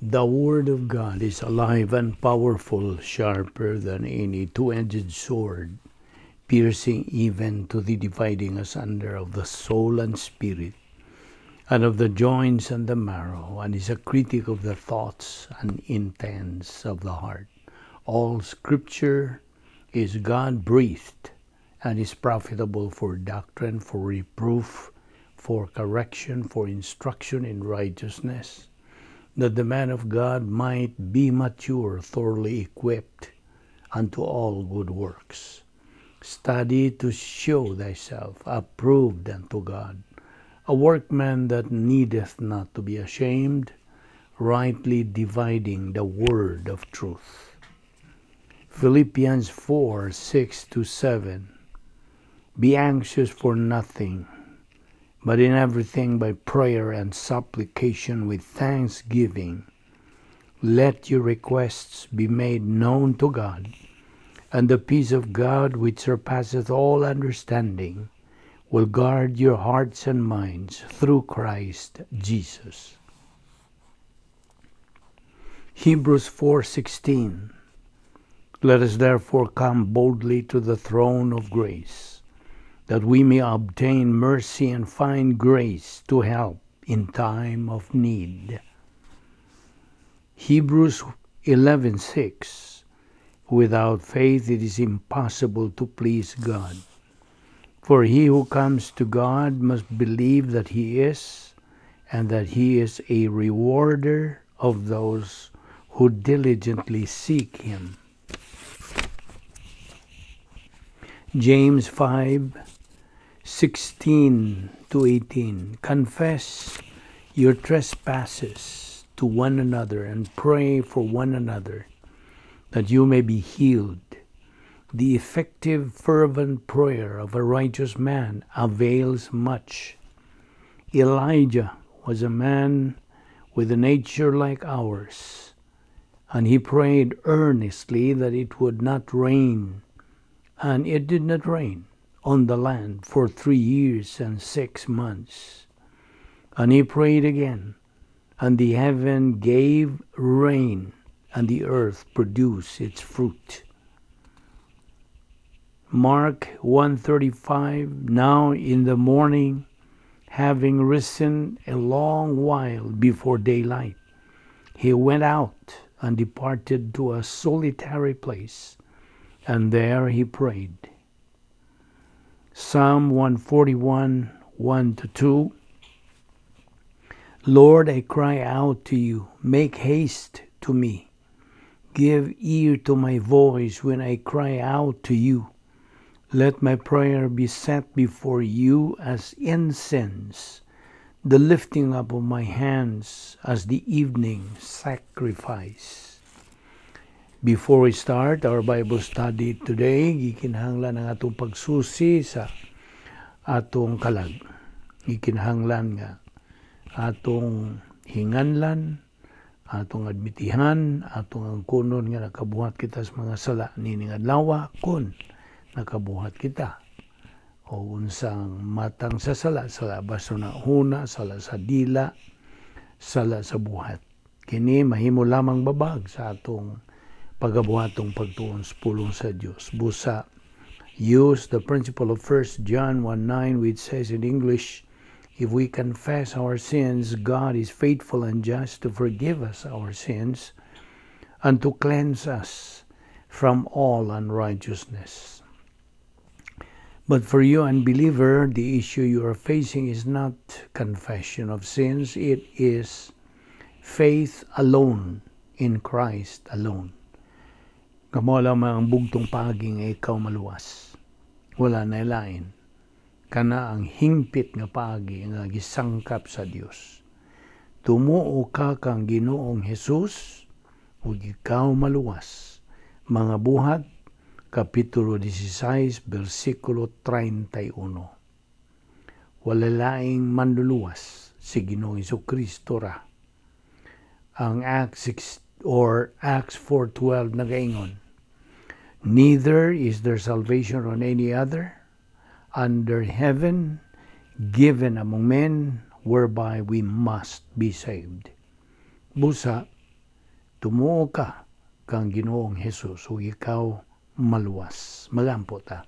The Word of God is alive and powerful, sharper than any two-edged sword, piercing even to the dividing asunder of the soul and spirit, and of the joints and the marrow, and is a critic of the thoughts and intents of the heart. All Scripture is God-breathed, and is profitable for doctrine, for reproof, for correction, for instruction in righteousness, that the man of God might be mature, thoroughly equipped unto all good works. Study to show thyself approved unto God, a workman that needeth not to be ashamed, rightly dividing the word of truth. Philippians 4:6-7. Be anxious for nothing, but in everything by prayer and supplication with thanksgiving, let your requests be made known to God, and the peace of God, which surpasseth all understanding, will guard your hearts and minds through Christ Jesus. Hebrews 4:16. Let us therefore come boldly to the throne of grace, that we may obtain mercy and find grace to help in time of need. Hebrews 11:6. Without faith it is impossible to please God. For he who comes to God must believe that he is, and that he is a rewarder of those who diligently seek him. James 5:16-18. Confess your trespasses to one another and pray for one another, that you may be healed. The effective, fervent prayer of a righteous man avails much. Elijah was a man with a nature like ours, and he prayed earnestly that it would not rain, and it did not rain on the land for 3 years and 6 months. And he prayed again, and the heaven gave rain, and the earth produced its fruit. Mark 1:35. Now in the morning, having risen a long while before daylight, he went out and departed to a solitary place, and there he prayed. Psalm 141, 1-2. Lord, I cry out to you, make haste to me. Give ear to my voice when I cry out to you. Let my prayer be set before you as incense, the lifting up of my hands as the evening sacrifice. Before we start our Bible study today, gikinahanglan ang atong pagsusi sa atong kalag. Gikinahanglan nga atong hinganlan, atong admitihan, atong angkunon nga nakabuhat kita sa mga sala nining adlaw kun nakabuhat kita. O unsang matang sa sala baso na huna, sala sa dila, sala sa buhat. Kini mahimo lamang babag sa atong pagabuhatong pagtuon sa pulong sa Dios. Busa, use the principle of 1 John 1:9, which says in English, if we confess our sins, God is faithful and just to forgive us our sins and to cleanse us from all unrighteousness. But for you, unbeliever, the issue you are facing is not confession of sins. It is faith alone in Christ alone. Kamo lamang ang bugtong paging ikaw maluwas. Wala na lain. Kana ang hingpit nga pagi nga gisangkap sa Dios. Tumuo ka kang Ginoong Hesus ug ikaw maluwas. Mga Buhat, Kapitulo 16, versikulo 31. Wala laing manluluwas si Ginoong Hesukristo ra. Ang Acts 4:12 nagaingon, neither is there salvation on any other under heaven given among men whereby we must be saved. Busa, tumuo ka kang Ginoong Hesus ug ikaw maluwas. Magampo ta.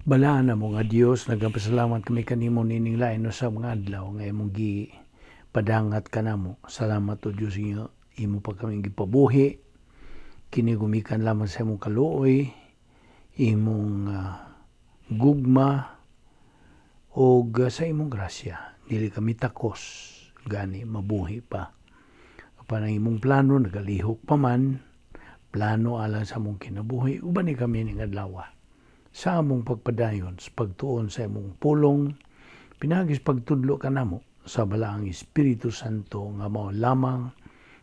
Balaan na mo nga Dios, nagapasalamat kami kanimo nining lain sa mga adlaw nga imong padangat kanamo. Salamat o Dios imo pa kami gipabuhi. Kini gumikan lamang sa imong kaluoy, imong gugma o sa imong grasya. Dili kami takos gani mabuhi pa. Apan ang imong plano nagalihok pa man, plano alang sa among kinabuhi, uban ni kami ning adlaw. Sa among pagpadayon, sa pagtuon sa imong pulong, pinagis pagtudlo ka namo sa balaang Espiritu Santo nga mao lamang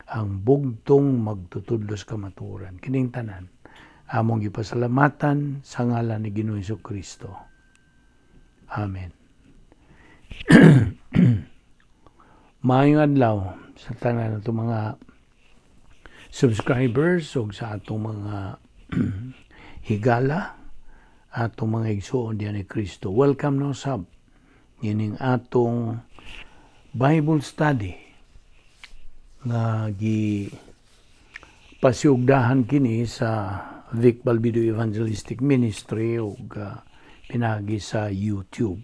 ang bugtong magtutudlo sa kamatuoran. Kining tanan, among gipasalamatan sa ngalan ni Ginoong Jesucristo. Amen. Maayong adlaw sa tanan nato mga subscribers ug sa atong mga higala, atong mga igsoon diyan ni Kristo. Welcome no sab nining atong Bible study nga pasiugdahan kini sa Vic Balbido Evangelistic Ministry ug pinagi sa YouTube.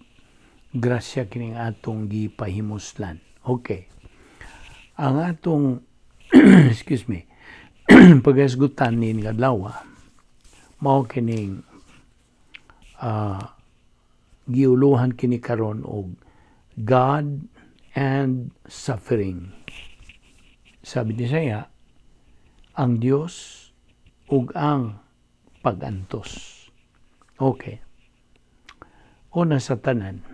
Grasya kining atong gipahimuslan. Okay. Ang atong excuse me pagasgutan ni adlaw mao kining giuluhan kini karon og God and suffering. Sabi ni saya, ang Dios ug ang pagantos. Okay. Una sa tanan,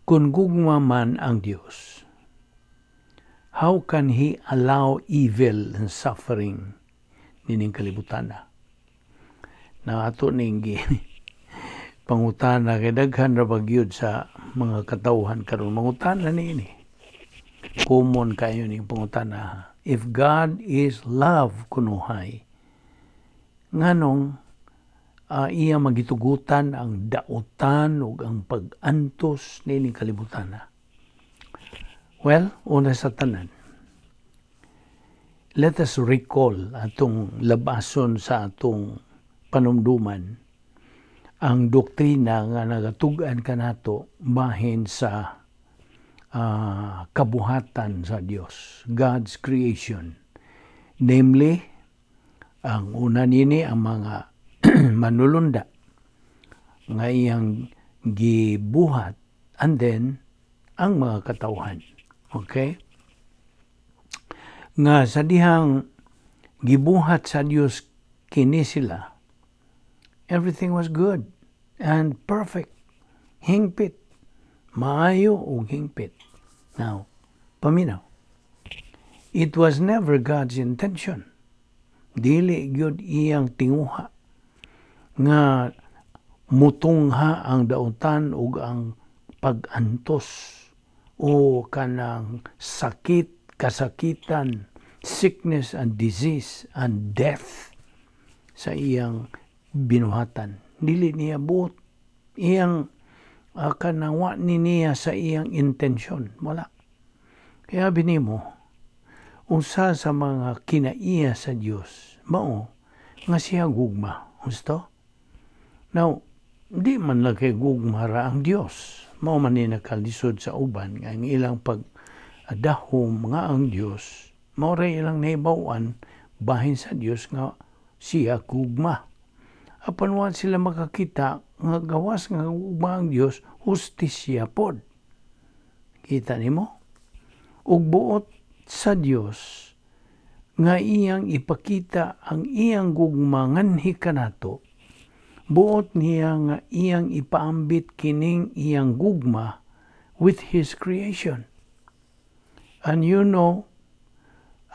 kung gugma man ang Dios, how can He allow evil and suffering nining kalibutan na ato ning pangutana kay daghan ra bagyud sa mga katawhan karon mangutana niini. Common kayo ning pangutana. If God is love kunuhay, nganong iya magitugutan ang dautan ug ang pag-antos nining kalibutan? Well, una sa tanan, let us recall atong labason sa atong panumduman ang doktrina nga nagatug-an kanato bahin sa kabuhatan sa Dios, God's creation. Namely, ang una nini ang mga manulunda nga iyang gibuhat, and then ang mga katawhan. Okay? Nga sa dihang gibuhat sa Dios kini sila, everything was good and perfect. Hingpit. Maayo o hingpit. Now, paminaw. It was never God's intention. Dili gyud iyang tinguha nga mutungha ang dautan ug ang pag-antos o kanang sakit, kasakitan, sickness and disease and death sa iyang binuhatan. Dili niya buot iyang kanawa ni niya sa iyang intensyon. Wala. Kaya binimo, usa sa mga kinaiya sa Dios mao nga siya gugma. Gusto? Now, di man lang kay gugma ra ang Dios. Mao man ni nakalisod sa uban nga ang ilang pag-adahom nga ang Dios mao ra ilang nahibaw-an bahin sa Dios nga siya gugma. Apan wa sila makakita nga gawas nga gugma ang Dios, hustisya pod. Kita nimo? Ug buot sa Dios nga iyang ipakita ang iyang gugma nganhi kanato, buot niya nga iyang ipaambit kining iyang gugma with His creation. And you know,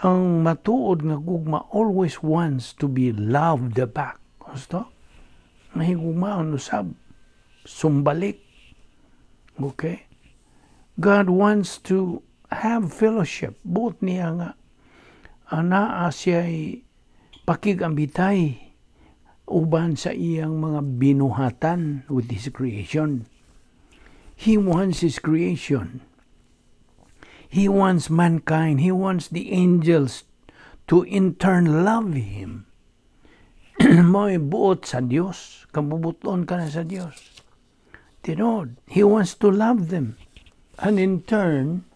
ang matuod nga gugma always wants to be loved back. Gusto? Mahigugma ang usab. Sumbalik. Okay? God wants to have fellowship. Buot niya nga anaa siya'y pakigambitay uban sa iyang mga binuhatan with His creation. He wants His creation. He wants mankind. He wants the angels to in turn love Him. Mo'y buot sa Diyos. Kabubuton ka na sa Diyos. Tinod, He wants to love them. And in turn,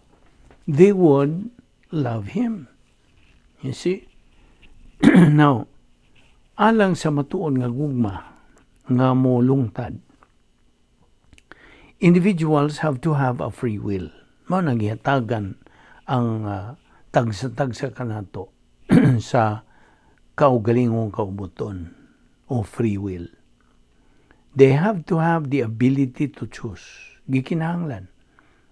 they would love Him. You see? Now, alang sa matuon nga gugma, nga mo lungtad, individuals have to have a free will. Mao naghihatagan ang tagsa-tagsa kanato sa kaugalingong kaubuton o free will. They have to have the ability to choose. Gikinahanglan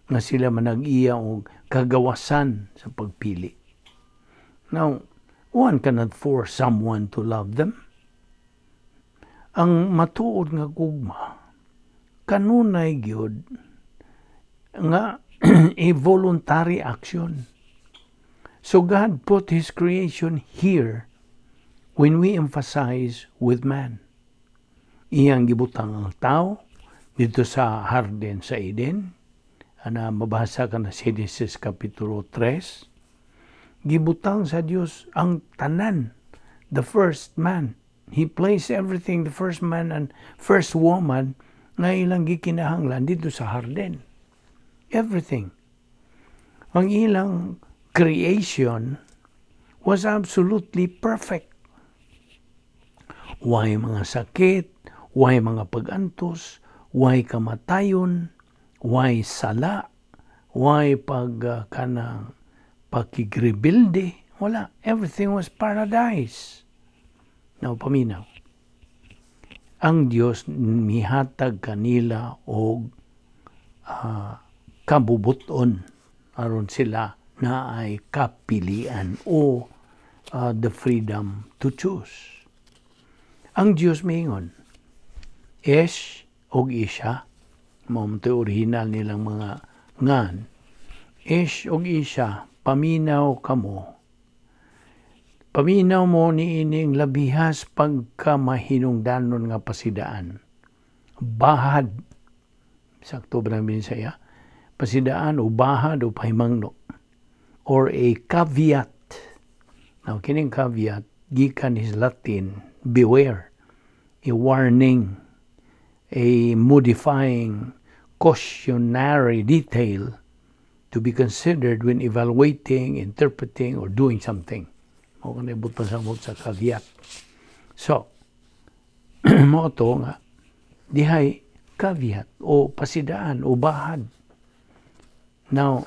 nga sila manag-iya og kagawasan sa pagpili. Now, one cannot force someone to love them. Ang matuod nga gugma, kanunay gyud nga a voluntary action. So God put His creation here when we emphasize with man. Iyang gibutang ang tao dito sa Harden sa Eden. Ana mabasa ka na sa Genesis Kapitulo 3. Gibutang sa Dios ang tanan, the first man. He placed everything, the first man and first woman, nga ilang gikinahanglan dito sa Harden. Everything. Ang ilang creation was absolutely perfect. Way mga sakit, way mga pag-antos, way kamatayon, way sala, way kanang pakigrebilde, wala. Everything was paradise. Now, paminaw. Ang Diyos mihatag kanila og kabubuton aron sila na ay kapilian o the freedom to choose. Ang Diyos miingon, Esh og Isha, mamto original nilang mga ngan, Esh og Isha, paminaw kamo. Paminaw mo ni ining labihas pagkamahinungdanon nga pasidaan. Bahad, sakto ba namin saya? Pasidaan o bahad o pahimangno. Or a caveat. Now, kining caveat, gikan is Latin, beware. A warning, a modifying, cautionary detail to be considered when evaluating, interpreting, or doing something. Mao kanay butang sa caveat. So, mo to nga dihay caveat o pasidaan o bahad. Now,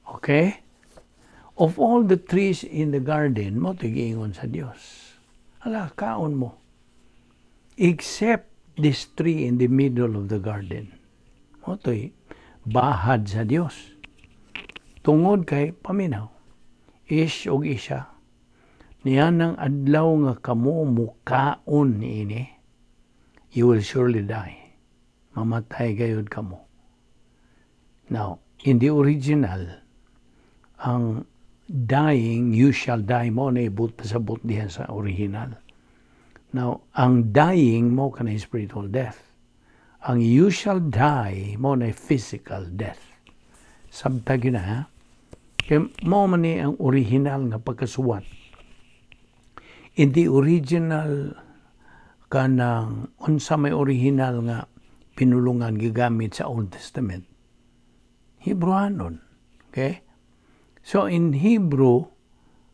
okay? Of all the trees in the garden, mo to giingon sa Dios. Hala, kaon mo. Except this tree in the middle of the garden. Mo to'y bahad sa Dios. Tungod kay paminaw. Ish og Isha. Niya nang adlaw nga kamo mukaon niini. You will surely die. Mamatay gayud kamo. Now, in the original, ang dying, you shall die mo na ibut pasabot diha sa original. Now, ang dying mo kanay spiritual death. Ang you shall die mo na physical death. Sabtag yun na, ha? Kaya mo man ni ang original nga pagkasuwat. In the original kanang unsa may original nga pinulungan gigamit sa Old Testament, Hebrewanon. Okay? So in Hebrew,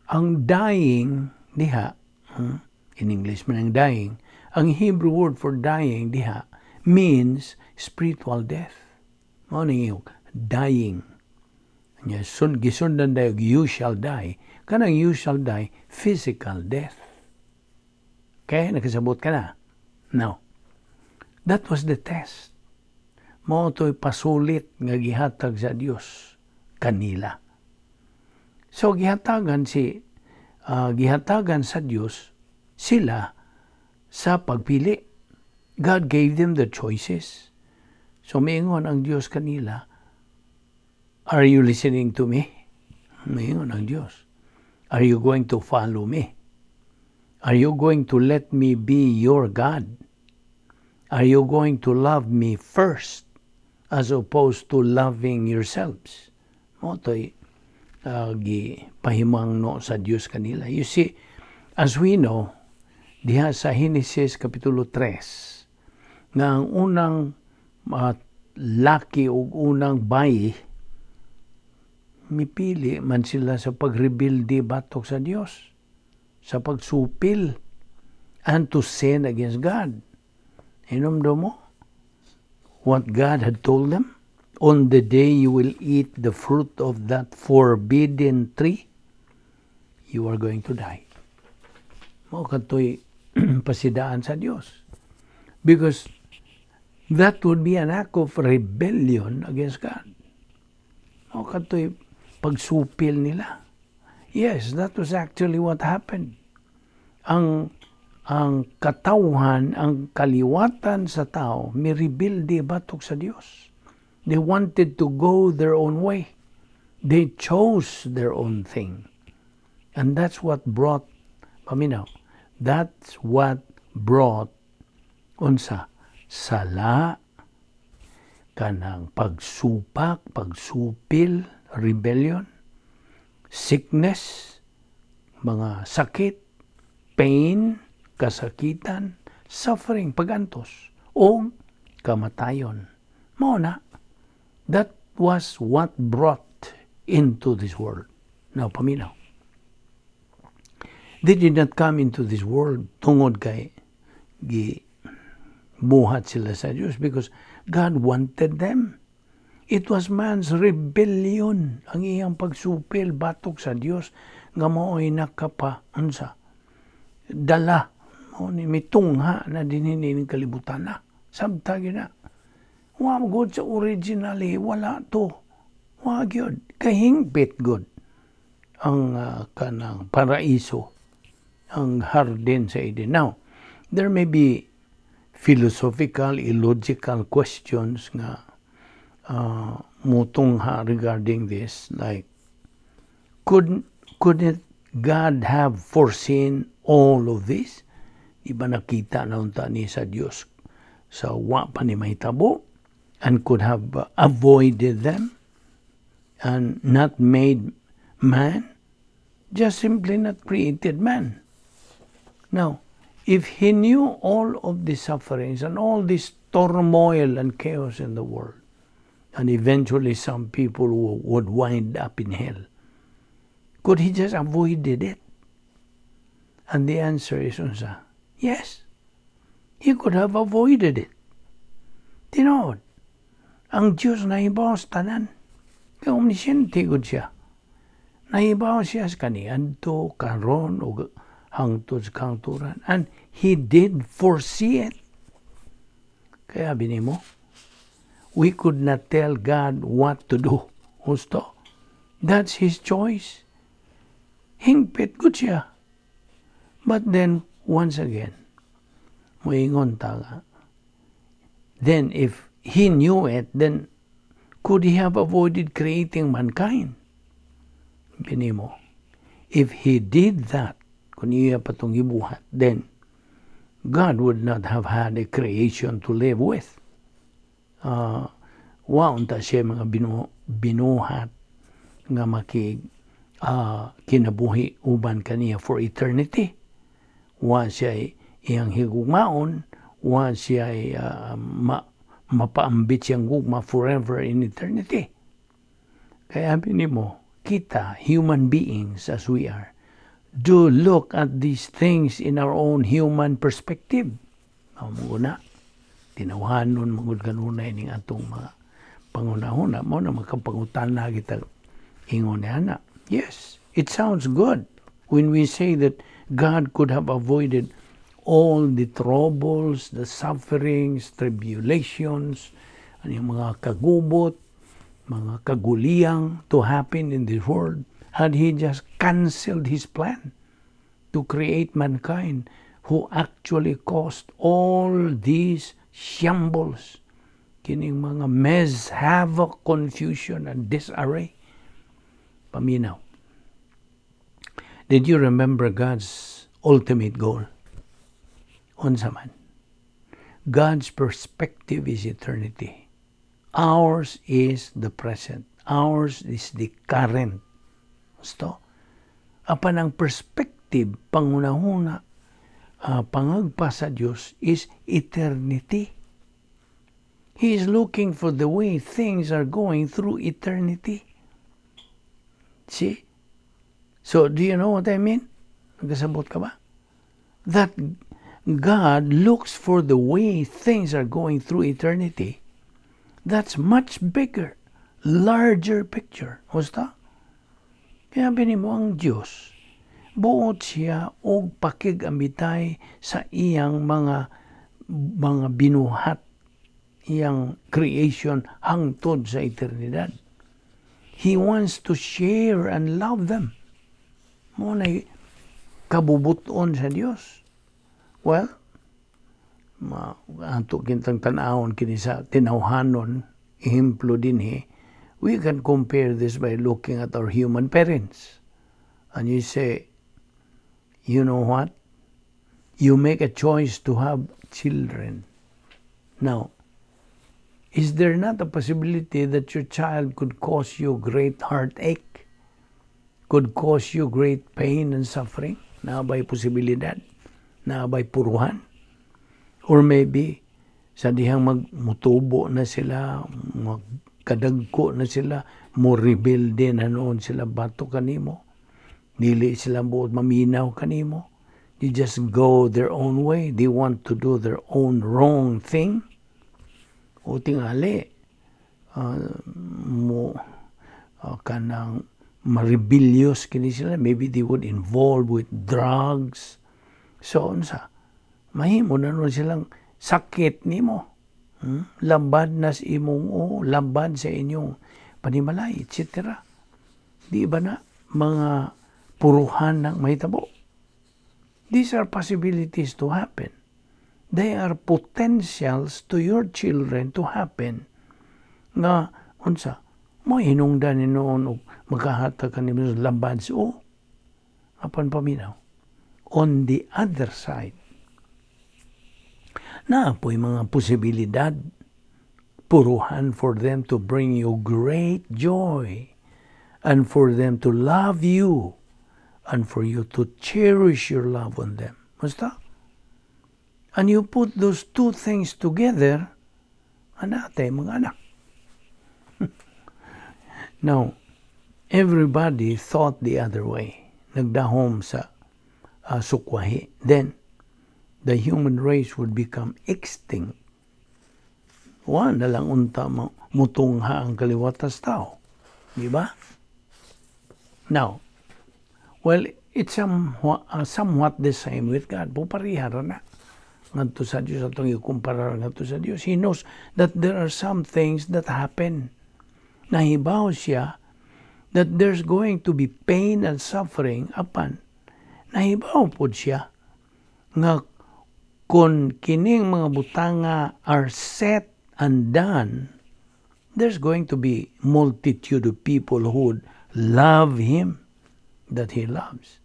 ang dying diha, in English man ang dying, ang Hebrew word for dying diha means spiritual death. Mao ning dying. Nya gisundan dayon you shall die. Kanang you shall die physical death. Okay, nakasabot ka na. Now, that was the test. Mao to'y pasulit nga gihatag sa Dios kanila. So gihatagan sa Dios sila sa pagpili. God gave them the choices. So miingon ang Dios kanila, are you listening to me? Miingon ang Dios. Are you going to follow me? Are you going to let me be your God? Are you going to love me first as opposed to loving yourselves? Mo to'y pahimang no sa Diyos kanila. You see, as we know, diha sa Genesis Kapitulo 3, nga ang unang laki o unang bayi, mipili man sila sa pagrebilde batok sa Diyos, sa pagsupil, and to sin against God. Hinumdo mo what God had told them? On the day you will eat the fruit of that forbidden tree, you are going to die. Mo katoy pasidaan sa Diyos. Because that would be an act of rebellion against God. Mo katoy pagsupil nila. Yes, that was actually what happened. Ang katawhan, ang kaliwatan sa tao, may rebilde batok sa Diyos. They wanted to go their own way. They chose their own thing. And that's what brought, that's what brought unsa sala, kanang pagsupak, pagsupil, rebellion, sickness, mga sakit, pain, kasakitan, suffering, pagantos, o kamatayon. Mao na, that was what brought into this world. Now, paminaw. They did not come into this world tungod kay buhat sila sa Diyos because God wanted them. It was man's rebellion, ang iyang pagsupil batok sa Diyos nga mao'y nakapaunsa. Dala, may tungha na dininin kalibutan na. Sabtagi na. Wa good sa originally, wala to. Wa gyud, kahingpit good ang kanang paraiso, ang hardin sa Eden. Now, there may be philosophical, illogical questions nga mutungha regarding this, like, couldn't God have foreseen all of this? Di ba nakita na unta ni sa Diyos sa wa pa ni mahitabo and could have avoided them and not made man? Just simply not created man. Now, if he knew all of the sufferings and all this turmoil and chaos in the world, and eventually some people would wind up in hell, could he just avoided it? And the answer is yes. He could have avoided it. Tinood, ang Diyos nahibaw sa tanan. Kaya omnisciente gud siya. Nahibaw siya sa kaniadto, karon, o hangtod sa kangturan. And he did foresee it. Kaya binimo, we could not tell God what to do. Gusto. That's his choice. Hingpit gud siya. But then, once again, moingon taga. Then, if he knew it, then could he have avoided creating mankind? Binimo, if he did that, kung iya patong ibuhat, then God would not have had a creation to live with. Waunta siya mga binuhat nga kinabuhi uban kaniya for eternity. Wa siya iyang higugmaon, wa siya mapaambit siyang gugma forever in eternity. Kaya binimo, kita, human beings as we are, do look at these things in our own human perspective. Muna, tinawhanon magud kanunay ning atong mga pangunahuna mo na makapangutan na kita ingon na. Yes, it sounds good when we say that God could have avoided all the troubles, the sufferings, tribulations, yung mga kagubot, mga kaguliyang to happen in this world, had he just canceled his plan to create mankind, who actually caused all these shambles, kining mga mess, havoc, confusion, and disarray. Paminaw. Did you remember God's ultimate goal. Unsa man. God's perspective is eternity. Ours is the present. Ours is the current. Gusto? Apan ang perspective, pangunahuna, pangagpa sa Diyos is eternity. He is looking for the way things are going through eternity. See? So, do you know what I mean? Nagkasabot ka ba? That God looks for the way things are going through eternity. That's much bigger, larger picture. Basta? Kaya binimo ang Diyos, buot siya og pakig-ambitay sa iyang mga binuhat, iyang creation hangtod sa eternidad. He wants to share and love them. Muna'y kabubuton sa Diyos. Well, ato kintang tanawon kini sa tinawhanon, ehemplo din we can compare this by looking at our human parents. And you say, you know what? You make a choice to have children. Now, is there not a possibility that your child could cause you great heartache? Could cause you great pain and suffering? Na ba'y posibilidad? Na ba'y puruhan? Or maybe, sa dihang magmutubo na sila, magkadagko na sila, mo rebelde na noon sila bato kanimo. Dili sila buot maminaw kanimo. They just go their own way. They want to do their own wrong thing. O tingali, kanang ma-rebellious kini sila. Maybe they would involve with drugs. So, unsa? Mahimo na nun silang sakit nimo. Lambad na sa imong lambad sa inyong panimalay, etc. Di ba na mga puruhan ng mahitabo? These are possibilities to happen. They are potentials to your children to happen. Nga, unsa, mo hinungdan ni noon o magkahatag ka nimo sa lambad sa apan paminaw. On the other side, na po'y mga posibilidad, puruhan for them to bring you great joy, and for them to love you, and for you to cherish your love on them. Basta? And you put those two things together, anatay mga anak. Now, everybody thought the other way. Nagdahom sa sukwahi. Then, the human race would become extinct. Na lang unta mutungha ang kaliwatas tao. Di ba? Now, well, it's somewhat the same with God. Puparihara na. Ngadto sa Diyos, atong ikumparar ngadto sa Diyos. He knows that there are some things that happen. Nahibaw siya that there's going to be pain and suffering apan. Nahibaw po siya nga kung kining mga butanga are set and done, there's going to be multitude of people who would love Him that He loves.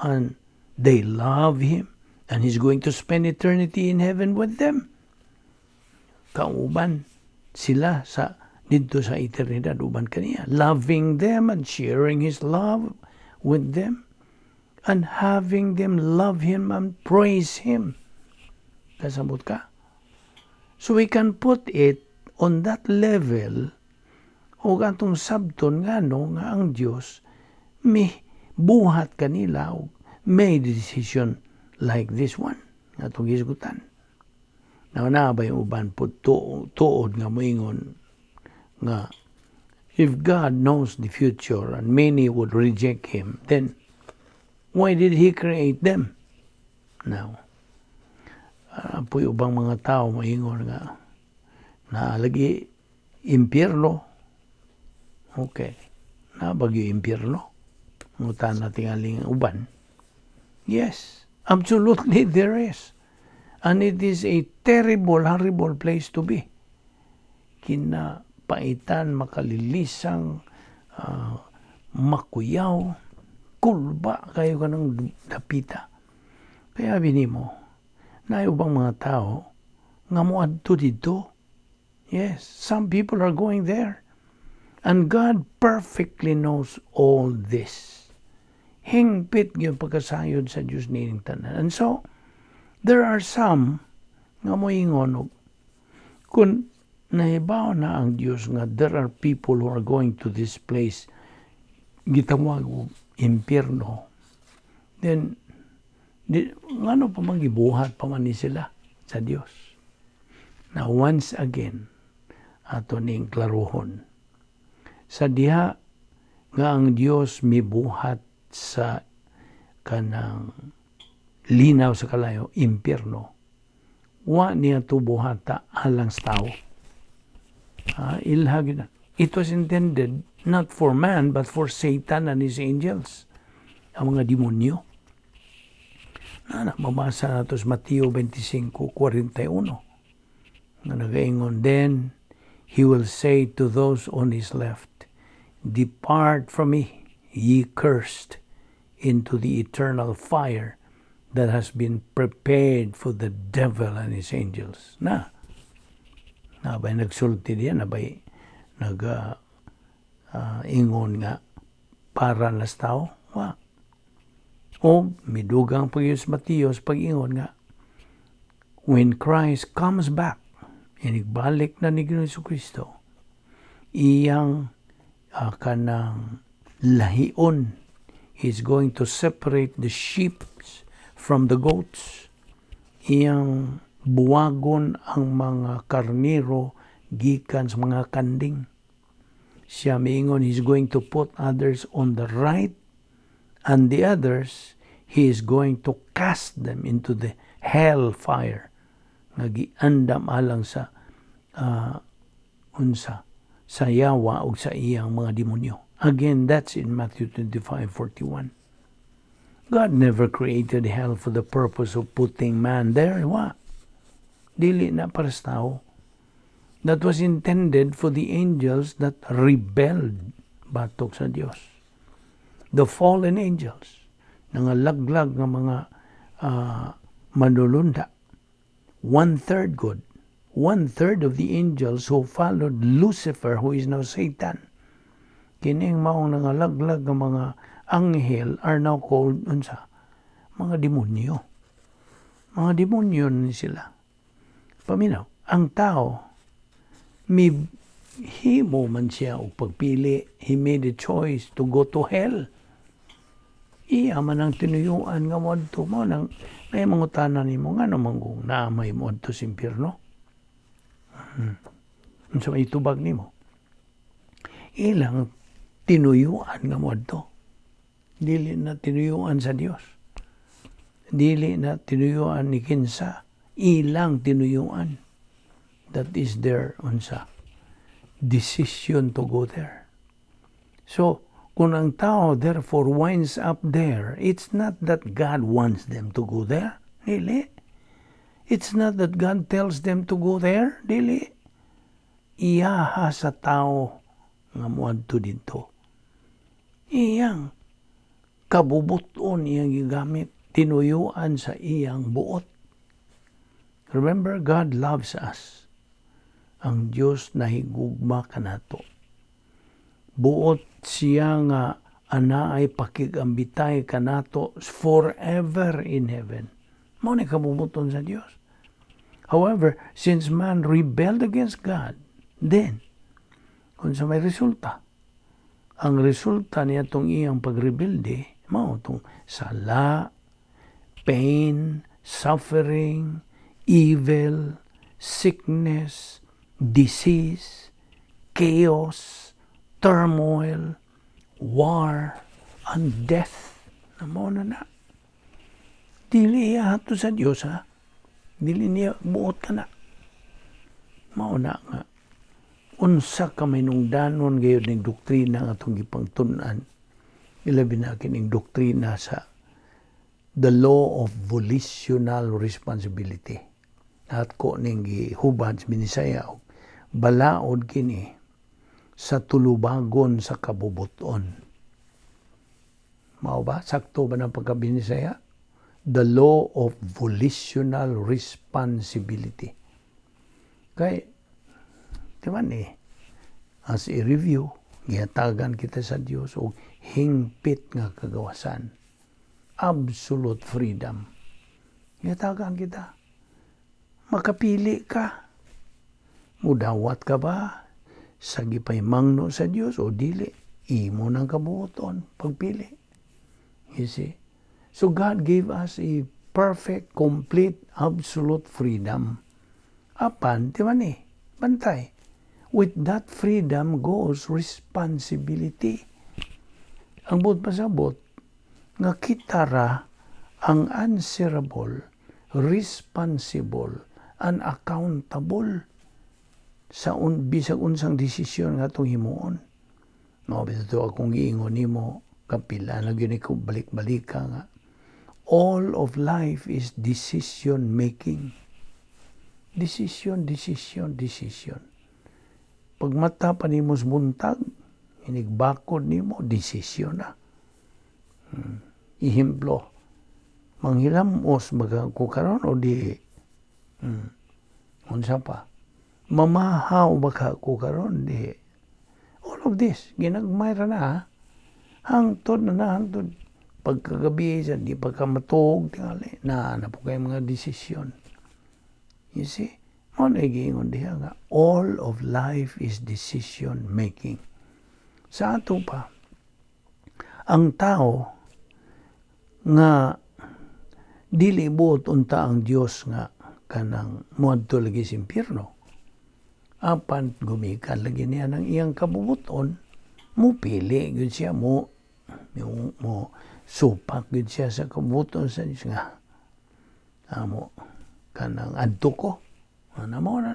And they love Him. And He's going to spend eternity in heaven with them. Kauban sila sa dito sa eternidad, uban kaniya. Loving them and sharing His love with them. And having them love Him and praise Him. Kasabot ka? So we can put it on that level o atong sabton nga ang Diyos may buhat kanila o may decision like this one nga itong gisgutan. Na ba yung uban po tuod nga moingon nga if God knows the future and many would reject Him, then why did He create them? Now, po ubang mga tao moingon nga naalagi impyerno. Okay. Nabagyo impyerno. Ngutan na tingaling uban. Yes, absolutely there is. And it is a terrible, horrible place to be. Kinapaitan, makalilisang, makuyaw, kulba kayo ka ng dapita. Kaya binimo, na ubang mga tao, nga moadto dito. Yes, some people are going there. And God perfectly knows all this. Hingpit yung pagkasayod sa Diyos nining tanan. And so, there are some nga moingon kung nahibaw na ang Diyos nga there are people who are going to this place gitawag og impyerno, then ngano pa man gibuhat pa man ni sila sa Diyos. Now once again ato ning klaruhon sa diha nga ang Diyos mibuhat sa kanang linaw sa kalayo impyerno, wa niya tubuhata alang sa tao. Ilhag na. It was intended not for man but for Satan and his angels, ang mga demonyo. Mabasa nato sa Mateo 25:41 na nagaingon, then he will say to those on his left, depart from me, ye cursed, into the eternal fire that has been prepared for the devil and his angels. Nabay nagsulti diyan, nabay ingon nga para las tao. O midugang pag-ius Mateos pag-ingon nga, when Christ comes back, inigbalik na ni Ginoong Kristo, iyang kanang lahion, he's going to separate the sheep from the goats. Iyang buwagon ang mga karniro gikan sa mga kanding. Siya miingon, he's going to put others on the right and the others, he is going to cast them into the hell fire. Nga giandam alang sa sa yawa o sa iyang mga demonyo. Again, that's in Matthew 25:41. God never created hell for the purpose of putting man there. Dili na para sa tao. That was intended for the angels that rebelled batok sa Dios. The fallen angels, nangalaglag ng mga manulunda. 1/3 good. 1/3 of the angels who followed Lucifer, who is now Satan. Kining maong nangalaglag ng mga anghel are now called mga demonyo. Mga demonyo ni sila. Paminaw, ang tao, himo man siya o pagpili, he made a choice to go to hell. Iya man ang tinuyuan nga mo adto mo nang may mangutanan nimo nga naman kung naamay mo adto sa impyerno. So itubag nimo. Ilang tinuyuan nga mo adto. Dili na tinuyuan sa Dios. Dili na tinuyuan ni kinsa. Ilang tinuyuan. That is their decision to go there. So, kung ang tao therefore winds up there, it's not that God wants them to go there. Dili. It's not that God tells them to go there. Dili. Iyaha sa tao nga muadto dito. Iyang kabubuton iyang gigamit, tinuyuan sa iyang buot. Remember, God loves us. Ang Diyos nahigugma kanato. Buot siya nga anaay pakigambitay kanato forever in heaven. Mao ni kabubuton sa Diyos. However, since man rebelled against God, then, kung sa may resulta, ang resulta niya itong iyang pagrebelde, mao itong sala, pain, suffering, evil, sickness, disease, chaos, turmoil, war, and death. Namo na. Dili iya hato sa Diyos, ha? Dili niya buot ka na. Mao na nga. Unsa ka may nungdanon gayon ng doktrina nga itong ipangtunan. Ilabi na kining doktrina sa the law of volitional responsibility. At ko ning gihubad sa Binisaya, balaod kini sa tulubagon sa kabubuton. Mao ba? Sakto ba ng pagkabinisaya? the law of volitional responsibility. Kay, di man as a review, gihatagan kita sa Dios og hingpit nga kagawasan. Absolute freedom. Gihatagan kita. Makapili ka. Mudawat ka ba sa gipaymangno sa Dios o dili? Imo nang kabuoton pagpili. You see? So God gave us a perfect, complete, absolute freedom. Apan, di ba bantay. With that freedom goes responsibility. Ang buot pasabot, nga kitara ang answerable, responsible, and accountable sa bisag unsang desisyon nga itong himuon. No, bito akong giingon nimo kapila na gyud ko balik-balik ka nga. All of life is decision making. Decision. Pag mata pa nimo buntag, inigbakod nimo, desisyon na. Ihimplo, manghilamos magkakukaron o di? Unsa pa? Mamahaw magkakukaron di? All of this, ginagmayra na hangtod na hangtod. Pagkagabi sa di pagkamatog tingali na po kayo mga desisyon. You see, mo na giingon diha nga all of life is decision making. Sa ato pa, ang tao nga dili buot unta ang Dios nga kanang moadto lagi sa impyerno. Apan gumikan lagi niya ng iyang kabubuton, mo pili gyud siya mo supak gud siya sa kabuton sa Diyos nga. Amo, kanang adto ko. Ano mo na.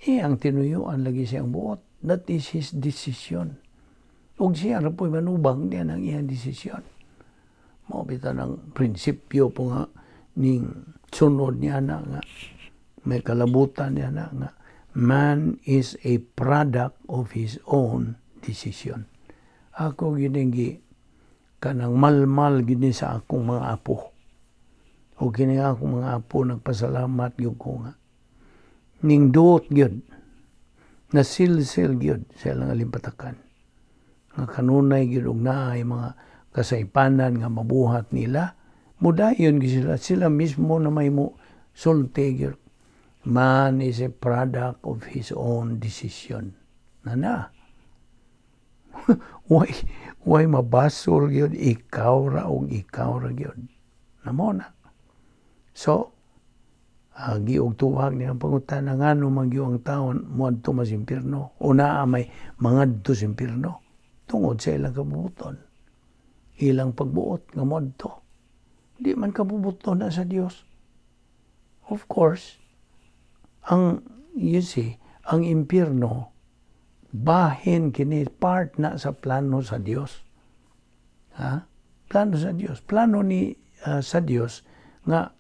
Ang tinuyuan lagi siyang buot. That is his decision. Ug siya na po'y manubang niya ng iyang desisyon. Maupita ng prinsipyo po nga ning sunod niya na nga. May kalabutan niya na nga. Man is a product of his own decision. Ako giningi kanang malmal gini sa akong mga apo. O kini akong mga apo nagpasalamat gyud ko nga. Ning duot gyud na silsil gyud sa ilang alimpatakan. Nga kanunay gyud og naay mga kasaypanan nga mabuhat nila. Mudayon gyud sila mismo na may mo sulti gyud. Man is a product of his own decision. Nana. Why mabasol gyud ikaw ra gyud. Namo na. So, giog tuwag niya ang pangutana nga no magyo ang taon moadto mas impierno o naa may mangadto sa impierno tungod sa ilang kabubuton. Ilang pagbuot nga moadto. Di man kabubuton na sa Dios. Of course, ang impierno bahin kini part na sa plano sa Dios. Plano sa Dios. Plano ni sa Dios nga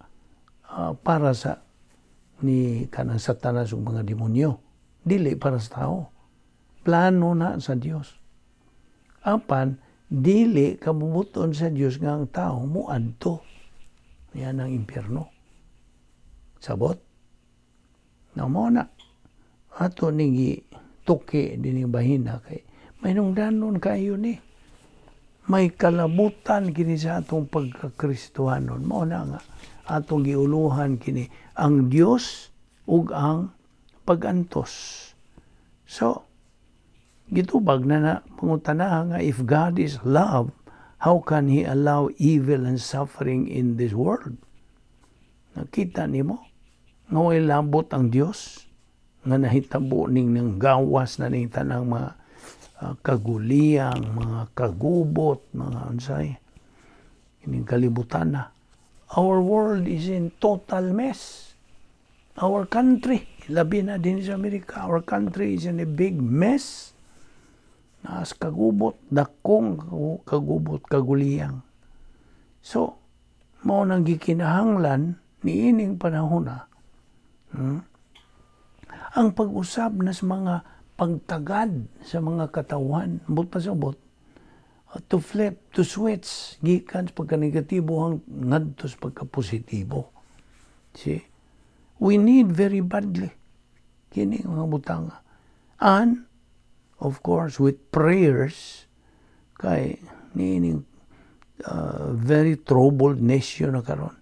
para sa ni kanang Satanas ug mga demonyo. Dili para sa tao. Plano na sa Dios. Apan dili kabubuton sa Dios nga ang tao moadto. Yan ang impierno. Sabot? Namo na. Ato nigi tuki din bahina kay may nungdanon kayo ni. May kalabutan kini sa atong pagkakristohanon. Mao na nga atong giuluhan kini ang Dios ug ang pagantos. So, gitubag na pangutana nga if God is love, how can He allow evil and suffering in this world? Nakita nimo nga way labot ang Dios nga nahitabo ning nang gawas na ning tanang mga kaguliyang, mga kagubot, mga unsay ining kalibutan na. Our world is in total mess. Our country, labi na din sa Amerika, our country is in a big mess. Naas kagubot, dakong kagubot, kaguliyang. So, mao nang gikinahanglan ni ining panahon na ang pag-usab na sa mga pagtagad sa mga katawan, but pasabot, to flip, to switch, gikan sa pagka-negatibo ngadto sa pagka-positibo. See? We need very badly kini mga butanga. And, of course, with prayers, kay niining very troubled nation na karon.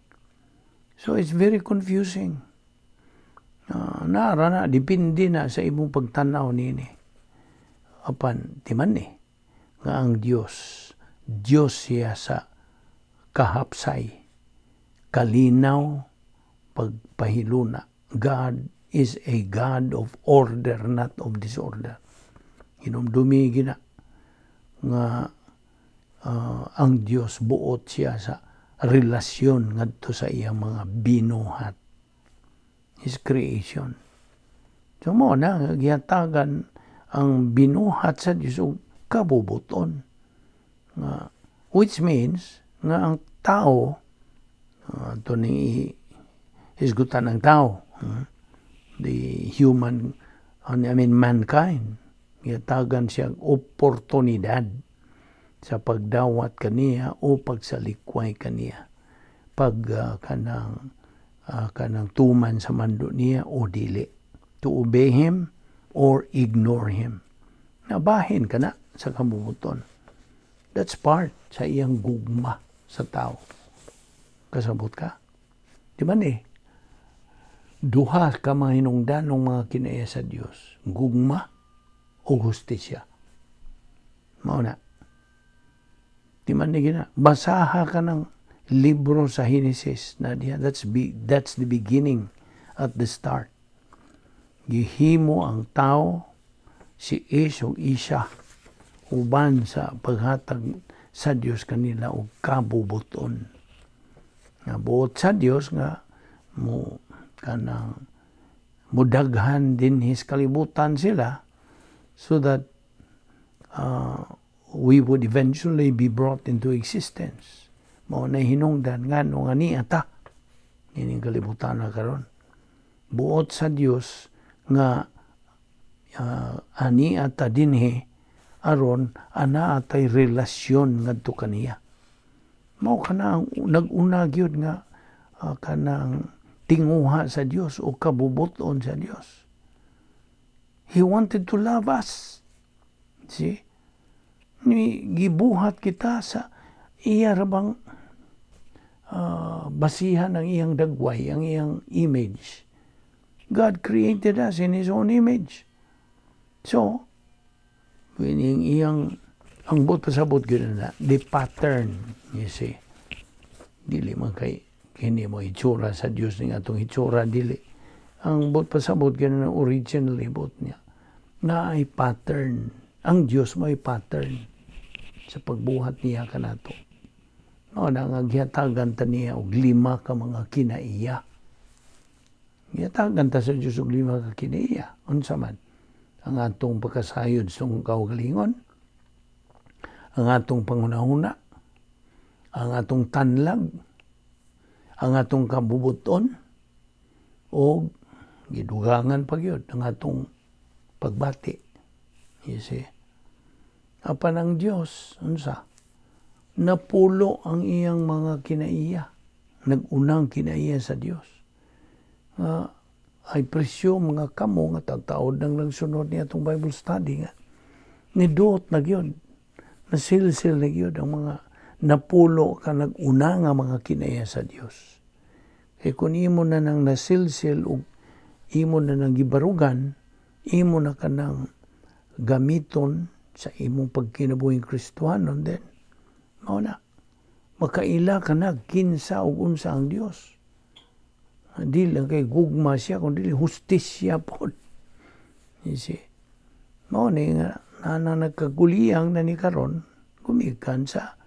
So, it's very confusing. Nara na, depende na sa imong pagtanaw nini. Apan, timan ni, nga ang Diyos siya sa kahapsay, kalinaw, pagpahiluna. God is a God of order, not of disorder. Hinumdumi gina nga ang Diyos buot siya sa relasyon ngadto sa iyang mga binuhat. His creation. So mo na, gihatagan ang binuhat sa Diyos o kabubuton. Which means, nga ang tao, ito ni hisgutan ng tao, the human, mankind, gihatagan siyang oportunidad sa pagdawat kaniya o pagsalikway kaniya. Kanang tuman sa mando niya o dili. To obey Him or ignore Him. Nabahin ka na sa kabubuton. That's part sa iyang gugma sa tao. Kasabot ka? Di ba ni? Duha ka mga hinungdan ng mga kinaya sa Diyos. Gugma o hustisya. Mauna. Di man ni gina. Basaha ka ng libro sa Genesis na diya. That's the beginning at the start. Gihimo ang tao, si Is o Isha, uban sa paghatag sa Diyos kanila o kabubuton. Nga buot sa Diyos nga mudaghan din His kalibutan sila so that we would eventually be brought into existence. Mao na hinungdan nga nung ani ata nining kalibutan na karon. Buot sa Dios nga ani ata dinhi aron ana atay relasyon ngadto kaniya. Mao kana nag-una gyud nga kanang tinguha sa Dios o kabubuton sa Dios. He wanted to love us. See? Gibuhat kita sa iya rabang basihan ng iyang dagway, ang iyang image. God created us in His own image. So, wining iyang ang pasabot gud na the pattern, you see. Dili man kay kini mo itsura sa Dios ning atong itsura dili. Ang pasabot gud na originally bot niya. Na ay pattern. Ang Dios mo ay pattern sa pagbuhat niya kanato. No, nangagihatagan ta niya og 5 ka mga kinaiya. Gihatagan ta sa Dios og 5 ka kinaiya. Unsa man? Ang atong pagkasayod sa kaugalingon, ang atong pangunahuna, ang atong tanlag, ang atong kabubuton, o gidugangan pa gyud ang atong pagbati. You see? Apan ang Dios, unsa? Napulo ang iyang mga kinaiya. Nag-unang kinaiya sa Dios. Ay presyo mga kamo nga tagtaod nang langsunod niya itong Bible study nga. Niduot na gyud. Nasilsil na gyud ang mga napulo ka nag-una nga mga kinaiya sa Dios. Kaya kung imo na nang nasilsil o imo na nang gibarugan, imo na ka nang gamiton sa imong pagkinabuhing Kristohanon din. Mao na. Makaila ka na kinsa ug unsa ang Dios. Di lang kay gugma siya kundi hustisya po. You see. Mao ni nga nagkaguliyang na ni karon gumikan sa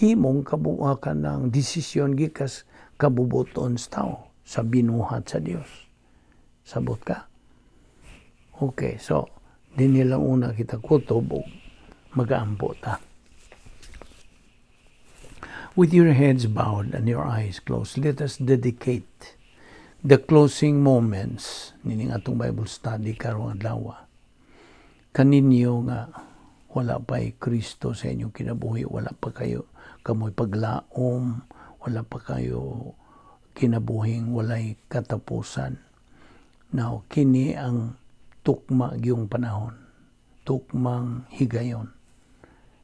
himong kabuuan ng desisyon gikas kabubuton sa tao sa binuhat sa Dios. Sabot ka? Okay, so din nilang una kita kutob o mag-aampo ta. With your heads bowed and your eyes closed, let us dedicate the closing moments nining atong Bible study karong adlaw kaninyo nga wala pa'y Kristo sa inyong kinabuhi, wala pa kayo kamoy paglaom, wala pa kayo kinabuhing walay katapusan. Now, kini ang tukma yung panahon, tukmang higayon.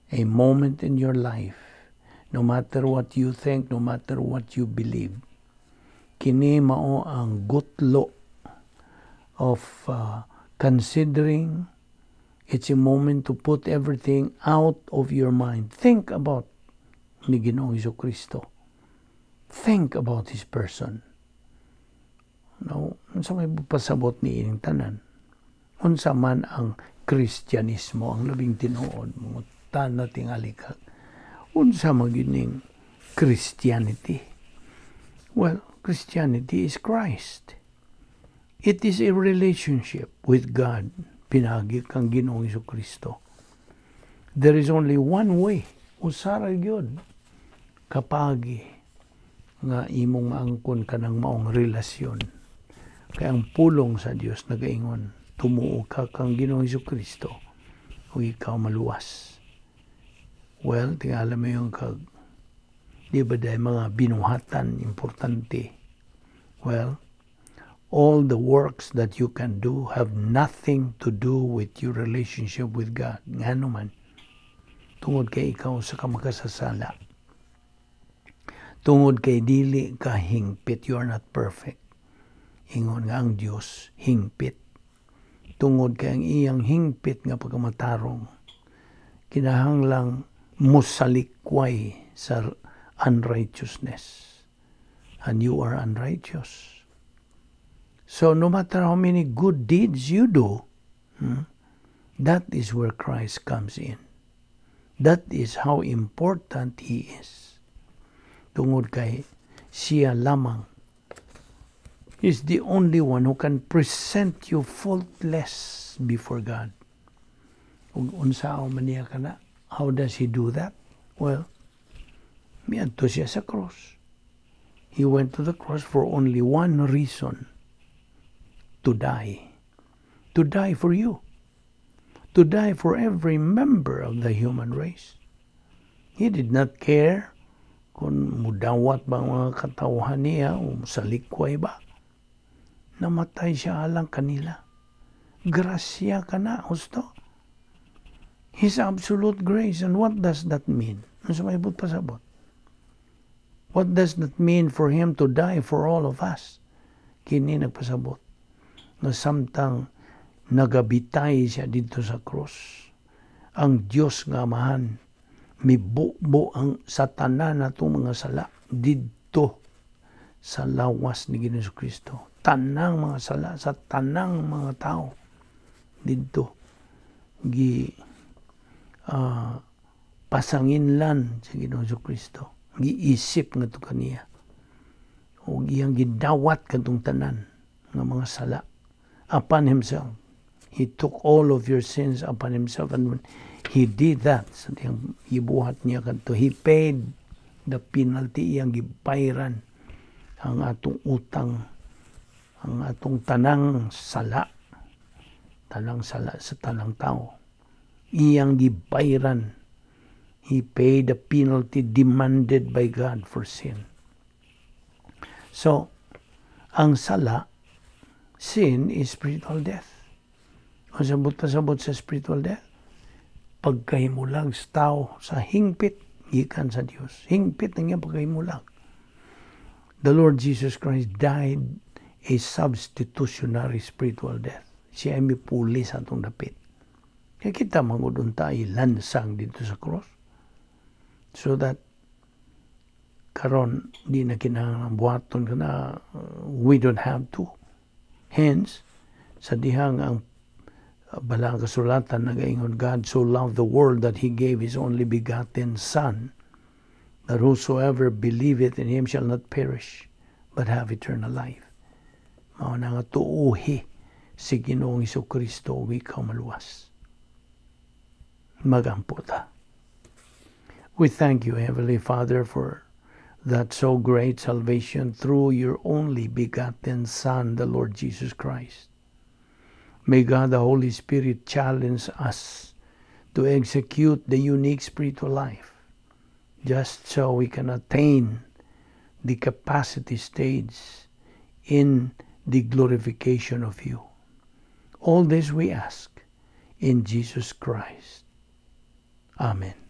A moment in your life, no matter what you think, no matter what you believe, kini mao ang gutlo of considering. It's a moment to put everything out of your mind. Think about ni Ginoong Jesucristo. Think about His person. Now, unsa may pasabot ni ining tanan? Unsa man ang Kristyanismo, ang labing tinuod, mga tana tingalikag. Unsa magining Christianity? Well, Christianity is Christ. It is a relationship with God. Pinagi kang Ginoong Jesucristo. There is only one way. Usara gyud kapagi nga imong maangkon kanang maong relasyon. Kaya ang pulong sa Dios nagaingon, tumuo ka kang Ginoong Jesucristo o ikaw maluwas. Well, tingala mo yung di ba dahil mga binuhatan importante. Well, all the works that you can do have nothing to do with your relationship with God. Nga naman, tungod kay ikaw sa kamakasasala. Tungod kay dili ka hingpit, you are not perfect. Ingon nga ang Diyos, hingpit. Tungod kay ang iyang hingpit nga pagkamatarong, kinahanglang musalikway sa unrighteousness. And you are unrighteous. So no matter how many good deeds you do, that is where Christ comes in. That is how important He is. Tungod kay siya lamang is the only one who can present you faultless before God. Ug unsa man niya kana? How does He do that? Well, miadto siya sa cross. He went to the cross for only one reason. To die. To die for you. To die for every member of the human race. He did not care kung mudawat ba mga katawhan niya o sa likway ba. Namatay siya alang kanila. Grasya ka na, husto. His absolute grace. And what does that mean? Ano sa may pasabot? What does that mean for Him to die for all of us? Kini nagpasabot. Na samtang nagabitay siya dito sa krus, ang Diyos nga Amahan mibubo ang satanan natong mga sala didto sa lawas ni Ginoong Jesucristo. Tanang mga sala sa tanang mga tao didto pasanginlan sa Ginoong Jesucristo. Giisip nga to kaniya. O iyang gidawat kadtong tanan nga mga sala upon Himself. He took all of your sins upon Himself, and when He did that, sa tiyang ibuhat niya kanto, He paid the penalty, iyang gibayran ang atong utang, ang atong tanang sala sa tanang tao. Iyang gibayran. He paid the penalty demanded by God for sin. So, ang sala, sin is spiritual death. Ang sabot sa spiritual death, pagkahimulag sa tao sa hingpit, gikan sa Dios. Hingpit ang iyang pagkahimulag. The Lord Jesus Christ died a substitutionary spiritual death. Siya ay mipuli sa atong dapit. Kaya kita mangudun tayo lansang dito sa cross. So that karon di na kinahanglan buhaton ka na, we don't have to. Hence, sa dihang ang balang kasulatan nagaingon, God so loved the world that He gave His only begotten Son, that whosoever believeth in Him shall not perish, but have eternal life. Mao na nga tuuhi si Ginoong Jesucristo ug ikaw maluwas. Magampo ta. We thank you, Heavenly Father, for that so great salvation through your only begotten Son, the Lord Jesus Christ. May God the Holy Spirit challenge us to execute the unique spiritual life, just so we can attain the capacity stage in the glorification of you. All this we ask in Jesus Christ. Amen.